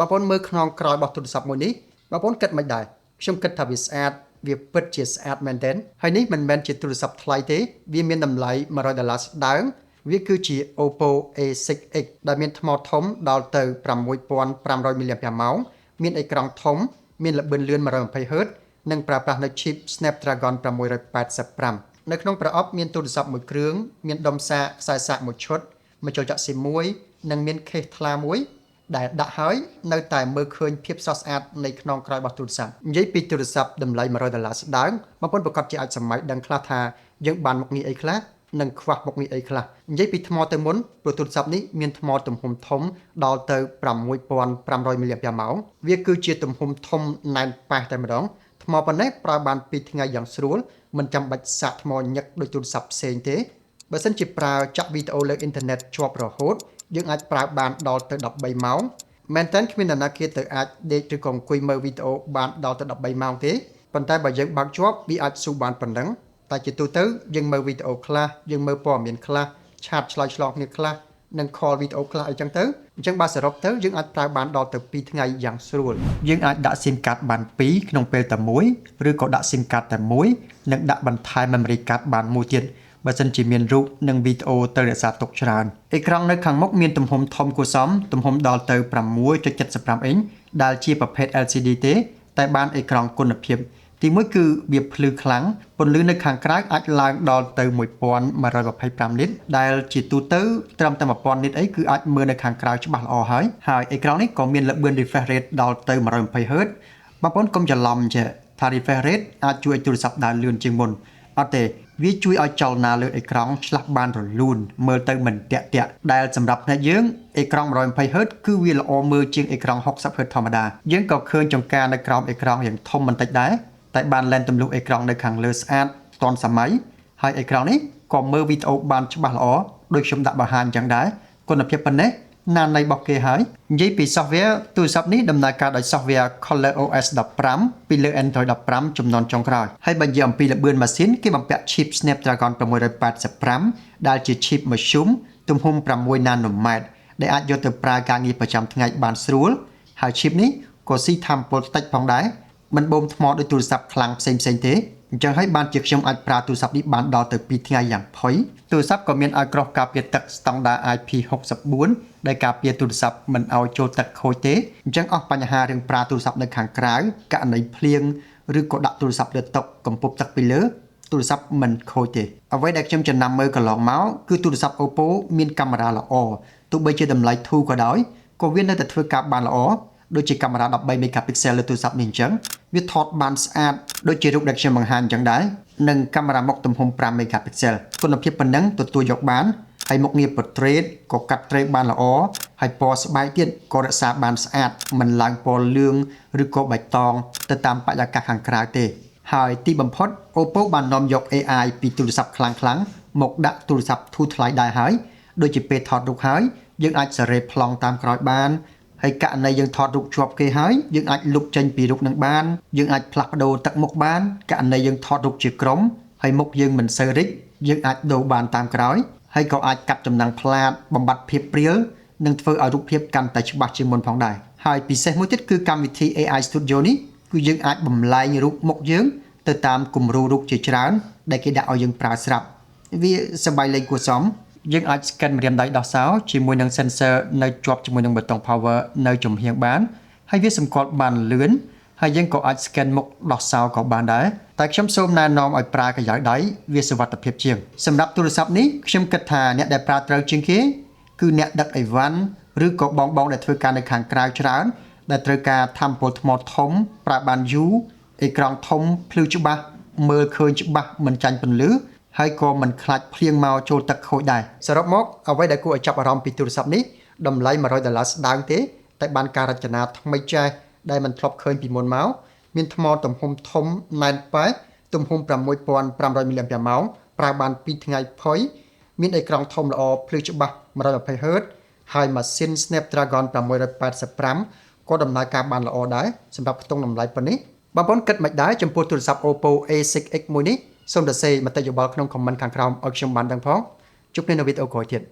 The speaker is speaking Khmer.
បងប្អូនមើលក្នុងក្រោយរបស់ទូរស័ព្ទមួយនេះបងប្អូនគិតមិនដែរខ្ញុំគិតថាវាស្អាតវាពិតជាស្អាតមែនទែនហើយនេះមិនមែនជាទូរស័ព្ទថ្លៃទេវាមានតម្លៃ$100ស្ដើងវាគឺជា Oppo A6X ដែលមានថ្មធំដល់ទៅ6500 mAh មានអេក្រង់ធំមានល្បឿនលឿន 120Hz និងប្រើប្រាស់នៅ chip Snapdragon 685នៅក្នុងប្រអប់មានទូរស័ព្ទមួយគ្រឿងមានដុំសាកខ្សែសាកមួយឈុតបញ្ចូលចាក់ស៊ីមមួយនិងមានខេសថ្លាមួយដែលដាក់ហើយនៅតែមើលឃើញភាពស្រស់ស្អាតនៃខ្នងក្រោយរបស់ទូរស័ព្ទនិយាយពីទូរស័ព្ទតម្លៃ$100ស្ដើងបងប្អូនប្រកាសជាអាចសម័យដឹងខ្លះថាយើងបានមុខងារអីខ្លះនិងខ្វះមុខងារអីខ្លះនិយាយពីថ្មទៅមុនព្រោះទូរស័ព្ទនេះមានថ្មទំហំធំដល់ទៅ6500 mAh វាគឺជាទំហំធំណែនប៉ះតែម្ដងថ្មប៉ុណ្ណេះប្រើបាន2ថ្ងៃយ៉ាងស្រួលមិនចាំបាច់សាកថ្មញឹកដូចទូរស័ព្ទផ្សេងទេបើសិនជាប្រើចាក់វីដេអូលើអ៊ីនធឺណិតជាប់រហូតយើងអាចប្រើបានដល់ទៅ13ម៉ោងមែនតើគ្មាននរណាគេទៅអាចដេកឬក៏អង្គុយមើលវីដេអូបានដល់ទៅ13ម៉ោងទេប៉ុន្តែបើយើងបើកជាប់វាអាចស៊ូបានប៉ុណ្ណឹងតែជាទូទៅយើងមើលវីដេអូខ្លះយើងមើលព័ត៌មានខ្លះឆាតឆ្លើយឆ្លងគ្នាខ្លះនិង call វីដេអូខ្លះអីចឹងទៅអញ្ចឹងបើសរុបទៅយើងអាចប្រើបានដល់ទៅ2ថ្ងៃយ៉ាងស្រួលយើងអាចដាក់ SIM card បាន2ក្នុងពេលតែមួយឬក៏ដាក់ SIM card តែមួយនិងដាក់បន្ថែម memory card បានមួយទៀតបើសិនជាមានរូបនិងវីដេអូទៅរក្សាទុកច្រើនអេក្រង់នៅខាងមុខមានទំហំធំគួរសមទំហំដល់ទៅ 6.75 អ៊ីងដែលជាប្រភេទ LCD ទេតែបានអេក្រង់គុណភាពទីមួយគឺវាភ្លឺខ្លាំងពន្លឺនៅខាងក្រៅអាចឡើងដល់ទៅ1125 nit ដែលជាទូទៅត្រឹមតែ1000 nit អីគឺអាចមើលនៅខាងក្រៅច្បាស់ល្អហើយអេក្រង់នេះក៏មានល្បឿន refresh rate ដល់ទៅ 120Hz បងប្អូនកុំច្រឡំចេះថា refresh rate អាចជួយឲ្យទូរស័ព្ទដើរលឿនជាងមុនអត់ទេវាជួយឲ្យចលនាលើអេក្រង់ឆ្លាស់បានរលូនមើលទៅមិនតាក់ដែលសម្រាប់ភ្នែកយើងអេក្រង់ 120Hz គឺវាល្អមើលជាងអេក្រង់ 60Hz ធម្មតាយើងក៏ឃើញចង្ការនៅក្រោមអេក្រង់យ៉ាងធំបន្តិចដែរតែបានលែនទម្លុះអេក្រង់នៅខាងលើស្អាតទាន់សម័យហើយអេក្រង់នេះក៏មើលវីដេអូបានច្បាស់ល្អដូចខ្ញុំដាក់បង្ហាញអញ្ចឹងដែរគុណភាពប៉ុណ្ណេះណានៃរបស់គេហើយនិយាយពី software ទូរស័ព្ទនេះដំណើរការដោយ software ColorOS 15ពីលើ Android 15ជំនាន់ចុងក្រោយហើយបើនិយាយអំពីល្បឿនម៉ាស៊ីនគេបំពាក់ chip Snapdragon 685ដែលជា chip មធ្យមទំហំ6 nanometer ដែលអាចយកទៅប្រើការងារប្រចាំថ្ងៃបានស្រួលហើយ chip នេះក៏ស៊ីថាមពលតិចផងដែរមិនបូមថ្មដូចទូរស័ព្ទខ្លាំងផ្សេងទេអញ្ចឹងហើយបានជាខ្ញុំអាចប្រើទូរស័ព្ទនេះបានដល់ទៅ2ថ្ងៃយ៉ាងផុយទូរស័ព្ទក៏មានឲ្យក្រោះការពារទឹកស្តង់ដារ IP64 ដែលការពារទូរស័ព្ទមិនឲ្យចូលទឹកខូចទេអញ្ចឹងអស់បញ្ហារឿងប្រើទូរស័ព្ទនៅខាងក្រៅករណីភ្លៀងឬក៏ដាក់ទូរស័ព្ទលើតុកំពប់ទឹកពីលើទូរស័ព្ទមិនខូចទេអ្វីដែលខ្ញុំចំណាំមើលកន្លងមកគឺទូរស័ព្ទ Oppo មានកាមេរ៉ាល្អទោះបីជាតម្លៃធូរក៏ដោយក៏វានៅតែធ្វើការបានល្អដូចជាកាមេរ៉ា13 megapixel លើទូរស័ព្ទនេះអញ្ចឹងវាថតបានស្អាតដូចជារូបដែលខ្ញុំបង្ហាញអញ្ចឹងដែរនិងកាមេរ៉ាមុខទំហំ5 megapixel គុណភាពប៉ុណ្ណឹងទទួលយកបានហើយមុខងារ portrait ក៏កាត់ត្រេកបានល្អហើយពណ៌ស្បែកទៀតក៏រក្សាបានស្អាតមិនឡើងពណ៌លឿងឬក៏បៃតងទៅតាមបរិយាកាសខាងក្រៅទេហើយទីបំផុត Oppo បាននាំយក AI ពីទូរស័ព្ទខ្លាំងមកដាក់ទូរស័ព្ទធូរថ្លៃដែរហើយដូចជាពេលថតរូបហើយយើងអាចសេរីប្លង់តាមក្រោយបានហើយករណីយើងថតរូបជាប់គេហើយយើងអាចលុបចេញពីរូបនឹងបានយើងអាចផ្លាស់ប្ដូរទឹកមុខបានករណីយើងថតរូបជាក្រុមហើយមុខយើងមិនសូវរីកយើងអាចដូរបានតាមក្រោយហើយក៏អាចកាត់ចំណាំងផ្លាតបំបត្តិភាពព្រាលនិងធ្វើឲ្យរូបភាពកាន់តែច្បាស់ជាងមុនផងដែរហើយពិសេសមួយទៀតគឺកម្មវិធី AI Studio នេះគឺយើងអាចបំលែងរូបមុខយើងទៅតាមគំរូរូបជាច្រើនដែលគេដាក់ឲ្យយើងប្រើស្រាប់វាសប្បាយលេងគួរសមយើងអាច scan ម្រាមដៃដោះសោជាមួយនឹង sensor នៅជាប់ជាមួយនឹងប៊ូតុង power នៅចំហៀងបានហើយវាសម្គាល់បានលឿនហើយយើងក៏អាច scan មុខដោះសោក៏បានដែរតែខ្ញុំសូមណែនាំឲ្យប្រើកាយ៉ៅដៃវាសុវត្ថិភាពជាងសម្រាប់ទូរស័ព្ទនេះខ្ញុំគិតថាអ្នកដែលប្រើត្រូវជាងគេគឺអ្នកដឹកអីវ៉ាន់ឬក៏បងដែលធ្វើការនៅខាងក្រៅច្រើនដែលត្រូវការថាមពលថ្មធំប្រើបានយូរអេក្រង់ធំភ្លឺច្បាស់មើលឃើញច្បាស់មិនចាញ់ពន្លឺហើយក៏មិនខ្លាចភ្លៀងមកចូលទឹកខូចដែរសរុបមកអ្វីដែលគួរឲ្យចាប់អារម្មណ៍ពីទូរស័ព្ទនេះតម្លៃ$100ស្ដើងទេតែបានការរចនាថ្មីចាស់ដែលមិនធ្លាប់ឃើញពីមុនមកមានថ្មទំហំធំណែនប៉ែទំហំ6500 mAh ប្រើបាន2ថ្ងៃផុយមានអេក្រង់ធំល្អភ្លឺច្បាស់ 120Hz ហើយម៉ាស៊ីន Snapdragon 685ក៏ដំណើរការបានល្អដែរសម្រាប់ខ្ទង់តម្លៃប៉ុណ្នេះបងប្អូនគិតមិនដែរចំពោះទូរស័ព្ទ Oppo A6X មួយនេះសូមសរសេរមតិយោបល់ក្នុង comment ខាងក្រោមឲ្យខ្ញុំបានដឹងផងជួបគ្នានៅវីដេអូក្រោយទៀត